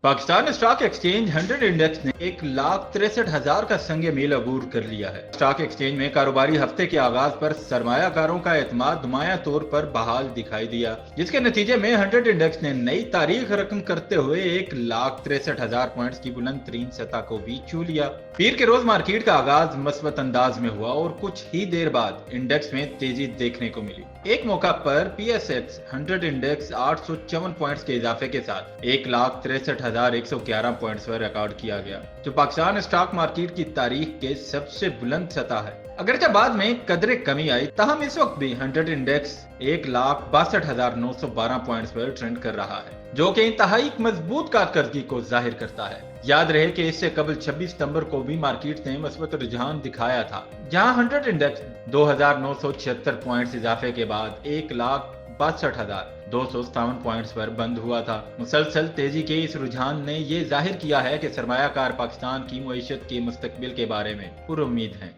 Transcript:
Pakistan stock exchange 100 index ने 1,63,000 का संग मील अबूर कर लिया है। स्टॉक एक्सचेंज में कारोबारी हफ्ते के आगाज पर सरमायाकारों का एतमाद नुमायां तौर पर बहाल दिखाई दिया, जिसके नतीजे में 100 इंडेक्स ने नई तारीख रकम करते हुए 1,63,000 पॉइंट्स की बुलंद तरीन सतह को भी छू लिया। पीर के रोज मार्केट का आगाज मस्बत अंदाज में हुआ और कुछ ही देर बाद इंडेक्स में तेजी देखने को मिली। एक मौका पर पीएसएक्स 100 इंडेक्स 854 पॉइंट्स के इजाफे के साथ 1,63,111 पॉइंट्स पर रिकॉर्ड किया गया, जो पाकिस्तान स्टॉक मार्केट की तारीख के सबसे बुलंद सतह है। अगरचे बाद में कदरे कमी आई, ताहम इस वक्त भी 100 इंडेक्स 1,62,912 पॉइंट्स पर ट्रेंड कर रहा है, जो कि इंतहाई मजबूत कारकर्दगी को जाहिर करता है। याद रहे कि इससे कबल 26 सितंबर को भी मार्केट ने मस्बत रुझान दिखाया था, जहां 100 इंडेक्स 2,976 पॉइंट्स इजाफे के बाद 1,62,257 पॉइंट्स पर बंद हुआ था। मुसलसल तेजी के इस रुझान ने ये जाहिर किया है कि सरमायाकार पाकिस्तान की मईशत के मुस्तकबिल के बारे में पुरुम्मीद हैं।